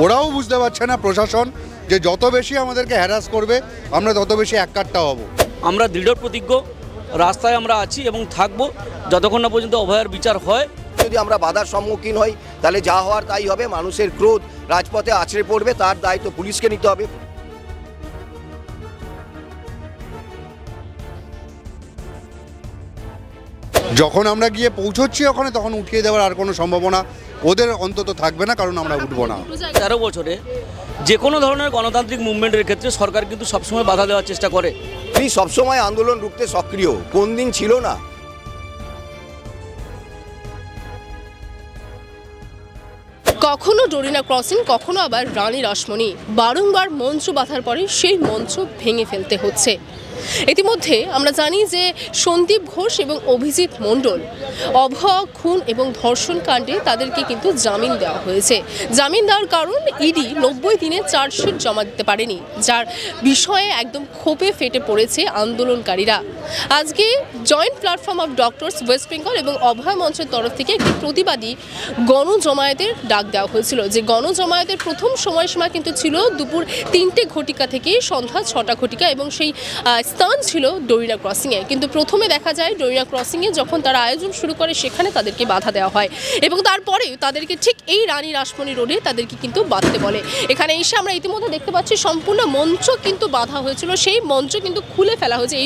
ওরাও বুঝতে পারছে না প্রশাসন যে যত বেশি আমাদেরকে হ্যারাস করবে আমরা তত বেশি এককাট্টা হব। আমরা দৃঢ় প্রতিজ্ঞ, রাস্তায় আমরা আছি এবং থাকবো যতক্ষণ না পর্যন্ত অভয়ার বিচার হয়। যদি আমরা বাধার সম্মুখীন হই তাহলে যা হওয়ার তাই হবে। মানুষের ক্রোধ রাজপথে আছড়ে পড়বে, তার দায়িত্ব পুলিশকে নিতে হবে। যখন আমরা গিয়ে পৌঁছচ্ছি ওখানে তখন উঠিয়ে দেওয়ার আর কোনো সম্ভাবনা ওদের অন্তত থাকবে না, কারণ আমরা উঠবো না। 13 বছরে যে কোনো ধরনের গণতান্ত্রিক মুভমেন্টের ক্ষেত্রে সরকার কিন্তু সবসময় বাধা দেওয়ার চেষ্টা করে। তিনি সবসময় আন্দোলন রুখতে সক্রিয়, কোন দিন ছিল না। কখনো ডোরিনা ক্রসিং, কখনো আবার রানী রাসমণি, বারংবার মঞ্চ বাঁধার পরে সেই মঞ্চ ভেঙে ফেলতে হচ্ছে। ইতিমধ্যে আমরা জানি যে সন্দীপ ঘোষ এবং অভিজিৎ মণ্ডল অভয়া খুন এবং ধর্ষণ কাণ্ডে তাদেরকে কিন্তু জামিন দেওয়া হয়েছে। জামিন দেওয়ার কারণ ইডি 90 দিনে চার্জশিট জমা দিতে পারেনি, যার বিষয়ে একদম ক্ষোভে ফেটে পড়েছে আন্দোলনকারীরা। আজকে joint platform of doctors West Bengal এবং অভয়া মঞ্চের তরফ থেকে একটি প্রতিবাদী গণজমায়েতের ডাক দেওয়া হয়েছিল। যে গণজমায়েতের প্রথম সময়সীমা কিন্তু ছিল দুপুর 3টে ঘটিকা থেকে সন্ধ্যা 6টা ঘটিকা এবং সেই স্থান ছিল ডোরিনা ক্রসিংয়ে। কিন্তু প্রথমে দেখা যায় ডোরিনা ক্রসিংয়ে যখন তারা আয়োজন শুরু করে সেখানে তাদেরকে বাধা দেওয়া হয় এবং তারপরে তাদেরকে ঠিক এই রানী রাসমণি রোডে তাদেরকে কিন্তু বাঁধতে বলে। এখানে এসে আমরা ইতিমধ্যে দেখতে পাচ্ছি সম্পূর্ণ মঞ্চ কিন্তু বাধা হয়েছিল, সেই মঞ্চ কিন্তু খুলে ফেলা হয়েছে।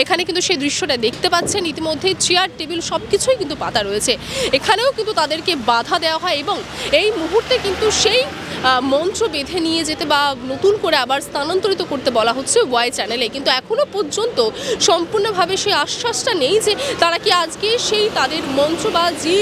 এখানে কিন্তু সেই দৃশ্যটা দেখতে পাচ্ছেন। ইতিমধ্যে চেয়ার টেবিল সব কিছুই কিন্তু পাতা রয়েছে, এখানেও কিন্তু তাদেরকে বাধা দেওয়া হয় এবং এই মুহূর্তে কিন্তু সেই মঞ্চ বেঁধে নিয়ে যেতে বা নতুন করে আবার স্থানান্তরিত করতে বলা হচ্ছে ওয়াই চ্যানেলে। কিন্তু এখনও পর্যন্ত সম্পূর্ণভাবে সেই আশ্বাসটা নেই যে তারা কি আজকে সেই তাদের মঞ্চ বা যে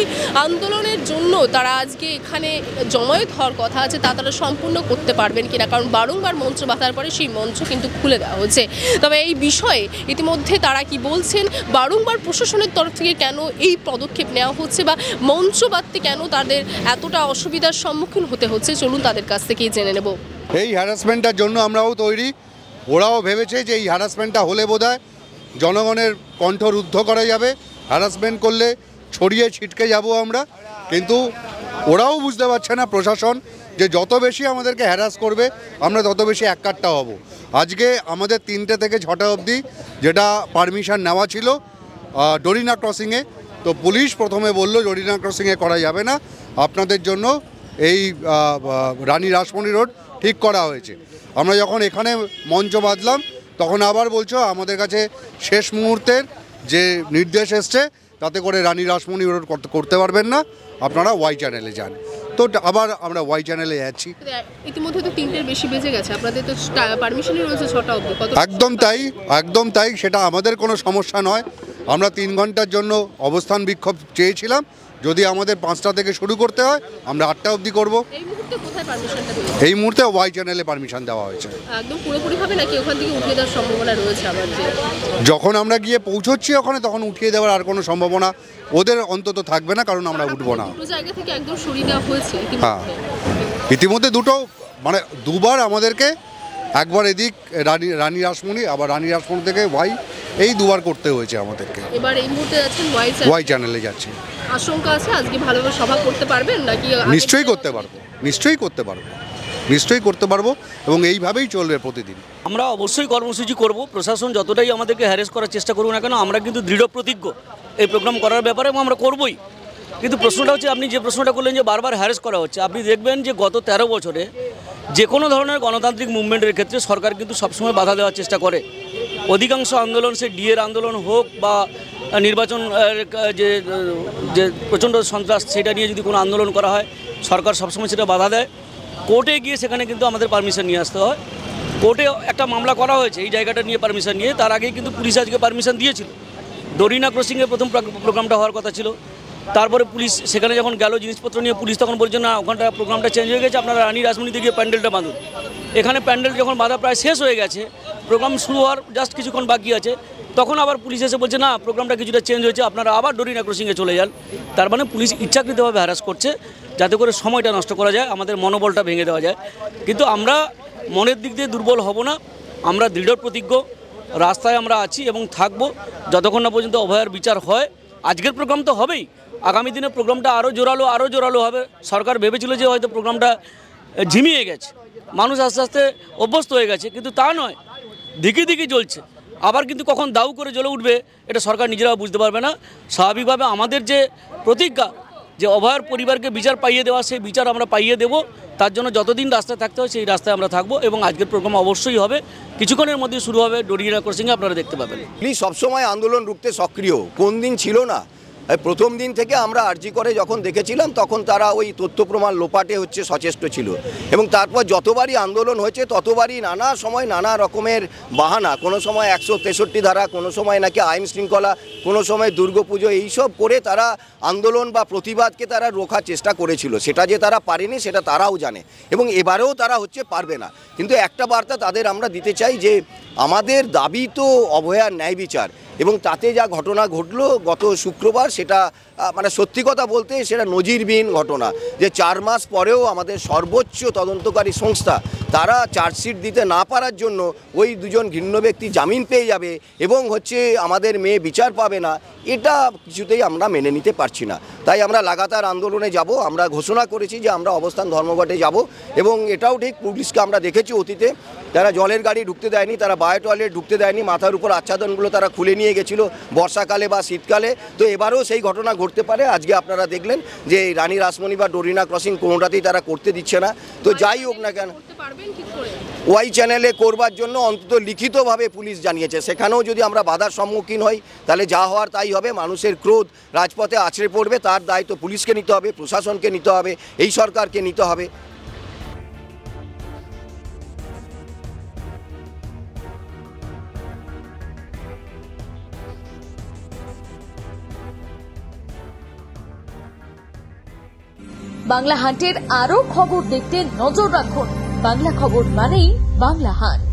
আন্দোলনের জন্য তারা আজকে এখানে জমায়েত হওয়ার কথা আছে তা তারা সম্পূর্ণ করতে পারবেন কিনা, কারণ বারংবার মঞ্চ বাঁধার পরে সেই মঞ্চ কিন্তু খুলে দেওয়া হচ্ছে। তবে এই বিষয়ে ইতিমধ্যে তারা কি বলছেন, বারংবার প্রশাসনের তরফ থেকে কেন এই পদক্ষেপ নেওয়া হচ্ছে বা মঞ্চ বাঁধতে কেন তাদের এতটা অসুবিধার সম্মুখীন হতে হচ্ছে, চলুন তাদের কাছ থেকেই জেনে নেব। এই হ্যারাসমেন্টটার জন্য আমরাও তৈরি। ওরাও ভেবেছে যে এই হ্যারাসমেন্টটা হলে বোধহয় জনগণের কণ্ঠ রুদ্ধ করা যাবে, হ্যারাসমেন্ট করলে ছড়িয়ে ছিটকে যাব আমরা। কিন্তু ওরাও বুঝতে পারছে না প্রশাসন যে যত বেশি আমাদেরকে হ্যারাস করবে আমরা তত বেশি এককাট্টা হব। আজকে আমাদের 3টে থেকে 6টা অবধি যেটা পারমিশন নেওয়া ছিল ডোরিনা ক্রসিংয়ে, তো পুলিশ প্রথমে বলল ডোরিনা ক্রসিংয়ে করা যাবে না, আপনাদের জন্য এই রানী রাসমণি রোড ঠিক করা হয়েছে। আমরা যখন এখানে মঞ্চ বাঁধলাম তখন আবার বলছো আমাদের কাছে শেষ মুহূর্তের যে নির্দেশ এসছে তাতে করে রানী রাসমণি রোড করতে পারবেন না, আপনারা ওয়াই চ্যানেলে যান। তো আবার আমরা ওয়াই চ্যানেলে যাচ্ছি। ইতিমধ্যে তো 3টের বেশি বেজে গেছে, আপনাদের তো পারমিশনই রয়েছে 6টা অবধি। একদম তাই, একদম তাই। সেটা আমাদের কোনো সমস্যা নয়। আমরা 3 ঘন্টার জন্য অবস্থান বিক্ষোভ চেয়েছিলাম, যদি আমাদের 5টা থেকে শুরু করতে হয় আমরা 8টা অবধি করব। এই মুহূর্তে কোথায় পারমিশনটা দিয়েছে? এই মুহূর্তে ওয়াই চ্যানেলে পারমিশন দেওয়া হয়েছে। একদম পুরোপুরিভাবে নাকি ওখান থেকে উঠিয়ে দেওয়ার সম্ভাবনা রয়েছে আবার? যে যখন আমরা গিয়ে পৌঁছচ্ছি ওখানে তখন উঠিয়ে দেওয়ার আর কোনো সম্ভাবনা ওদের অন্তত থাকবে না, কারণ আমরা উঠবো না। দুটো জায়গা থেকে একদম সরিয়ে দেওয়া হয়েছে হ্যাঁ, ইতিমধ্যে দুটো মানে দুবার আমাদেরকে, একবার এদিক রানী রাসমণি, আবার রানী রাসমণি থেকে ওয়াই, এই দুবার করতে হয়েছে আমাদেরকে। এবার এই মুহূর্তে যাচ্ছেন ওয়াই চ্যানেলে যাচ্ছি। আশঙ্কা আছে আজকে ভালোভাবে সভা করতে পারবেন নাকি? নিশ্চয়ই করতে পারবো, নিশ্চয়ই করতে পারবো, নিশ্চয়ই করতে পারবো এবং এইভাবেই চলবে প্রতিদিন। আমরা অবশ্যই কর্মসূচি করব। প্রশাসন যতটাই আমাদেরকে হ্যারেস করার চেষ্টা করুক না কেন, আমরা কিন্তু দৃঢ় প্রতিজ্ঞ এই প্রোগ্রাম করার ব্যাপারে এবং আমরা করবই। কিন্তু প্রশ্নটা হচ্ছে, আপনি যে প্রশ্নটা করলেন যে বারবার হ্যারেস করা হচ্ছে, আপনি দেখবেন যে গত 13 বছরে যে কোনো ধরনের গণতান্ত্রিক মুভমেন্টের ক্ষেত্রে সরকার কিন্তু সবসময় বাধা দেওয়ার চেষ্টা করে। অধিকাংশ আন্দোলন, সে ডিএর আন্দোলন হোক বা নির্বাচন যে প্রচণ্ড সন্ত্রাস, সেটা নিয়ে যদি কোনো আন্দোলন করা হয় সরকার সবসময় সেটা বাধা দেয়। কোর্টে গিয়ে সেখানে কিন্তু আমাদের পারমিশন নিয়ে আসতে হয়। কোর্টে একটা মামলা করা হয়েছে এই জায়গাটা নিয়ে পারমিশন নিয়ে, তার আগেই কিন্তু পুলিশ আজকে পারমিশন দিয়েছিল। ডোরিনা ক্রসিংয়ে প্রথম প্রোগ্রামটা হওয়ার কথা ছিল, তারপরে পুলিশ সেখানে যখন গেল জিনিসপত্র নিয়ে, পুলিশ তখন বলছে না ওখানটা প্রোগ্রামটা চেঞ্জ হয়ে গেছে, আপনারা রানী রাসমণিতে গিয়ে প্যান্ডেলটা বাঁধুন। এখানে প্যান্ডেল যখন বাঁধা প্রায় শেষ হয়ে গেছে, প্রোগ্রাম শুরু হওয়ার জাস্ট কিছুক্ষণ বাকি আছে, তখন আবার পুলিশ এসে বলছে না প্রোগ্রামটা কিছুটা চেঞ্জ হয়েছে, আপনারা আবার ডোরিনা ক্রসিংয়ে চলে যান। তার মানে পুলিশ ইচ্ছাকৃতভাবে হ্যারাস করছে যাতে করে সময়টা নষ্ট করা যায়, আমাদের মনোবলটা ভেঙে দেওয়া যায়। কিন্তু আমরা মনের দিক দিয়ে দুর্বল হব না, আমরা দৃঢ় প্রতিজ্ঞ, রাস্তায় আমরা আছি এবং থাকবো যতক্ষণ না পর্যন্ত অভয়ার বিচার হয়। আজকের প্রোগ্রাম তো হবেই, আগামী দিনে প্রোগ্রামটা আরও জোরালো হবে। সরকার ভেবেছিল যে হয়তো প্রোগ্রামটা ঝিমিয়ে গেছে, মানুষ আস্তে আস্তে অভ্যস্ত হয়ে গেছে, কিন্তু তা নয়, দিকে দিকে জ্বলছে। আবার কিন্তু কখন দাউ করে জ্বলে উঠবে এটা সরকার নিজেরাও বুঝতে পারবে না। স্বাভাবিকভাবে আমাদের যে প্রতিজ্ঞা যে অভয়ার পরিবারকে বিচার পাইয়ে দেওয়া, সেই বিচার আমরা পাইয়ে দেব। তার জন্য যতদিন রাস্তায় থাকতে হয় সেই রাস্তায় আমরা থাকবো এবং আজকের প্রোগ্রাম অবশ্যই হবে, কিছুক্ষণের মধ্যে শুরু হবে ডরিনা ক্রসিংয়ে, আপনারা দেখতে পাবেন। পুলিশ সবসময় আন্দোলন রুখতে সক্রিয়, কোন দিন ছিল না। প্রথম দিন থেকে আমরা আরজি করে যখন দেখেছিলাম তখন তারা ওই তথ্য প্রমাণ লোপাটে হচ্ছে সচেষ্ট ছিল, এবং তারপর যতবারই আন্দোলন হয়েছে ততবারই নানা সময় নানা রকমের বাহানা, কোনো সময় 163 ধারা, কোনো সময় নাকি আইন শৃঙ্খলা, কোনো সময় দুর্গাপুজো, এইসব করে তারা আন্দোলন বা প্রতিবাদকে তারা রোখার চেষ্টা করেছিল। সেটা যে তারা পারেনি সেটা তারাও জানে, এবং এবারেও তারা হচ্ছে পারবে না। কিন্তু একটা বার্তা তাদের আমরা দিতে চাই যে আমাদের দাবি তো অভয়ার ন্যায় বিচার, এবং তাতে যা ঘটনা ঘটলো গত শুক্রবার সেটা মানে সত্যি কথা বলতে সেটা নজিরবিহীন ঘটনা, যে 4 মাস পরেও আমাদের সর্বোচ্চ তদন্তকারী সংস্থা তারা চার্জশিট দিতে না পারার জন্য ওই দুজন ঘৃণ্য ব্যক্তি জামিন পেয়ে যাবে এবং হচ্ছে আমাদের মেয়ে বিচার পাবে না, এটা কিছুতেই আমরা মেনে নিতে পারছি না। তাই আমরা লাগাতার আন্দোলনে যাব। আমরা ঘোষণা করেছি যে আমরা অবস্থান ধর্মঘটে যাব, এবং এটাও ঠিক পুলিশকে আমরা দেখেছি অতীতে তারা জলের গাড়ি ঢুকতে দেয়নি, তারা বায়ো টয়লেট ঢুকতে দেয়নি, মাথার উপর আচ্ছাদনগুলো তারা খুলে নিয়ে গেছিলো বর্ষাকালে বা শীতকালে। তো এবারেও সেই ঘটনা ঘটতে পারে। আজকে আপনারা দেখলেন যে রানী রাসমণি বা ডরিনা ক্রসিং কোনোটাতেই তারা করতে দিচ্ছে না। তো যাই হোক না কেন, ওয়াই চ্যানেলে করবার জন্য অন্তত লিখিতভাবে পুলিশ জানিয়েছে, সেখানেও যদি আমরা বাধার সম্মুখীন হই তাহলে যা হওয়ার তাই হবে। মানুষের ক্রোধ রাজপথে আছড়ে পড়বে, তার দায়িত্ব পুলিশকে নিতে হবে, প্রশাসনকে নিতে হবে, এই সরকারকে নিতে হবে। বাংলা হান্টের আরো খবর দেখতে নজর রাখুন। বাংলা খবর মানেই বাংলা হান্ট।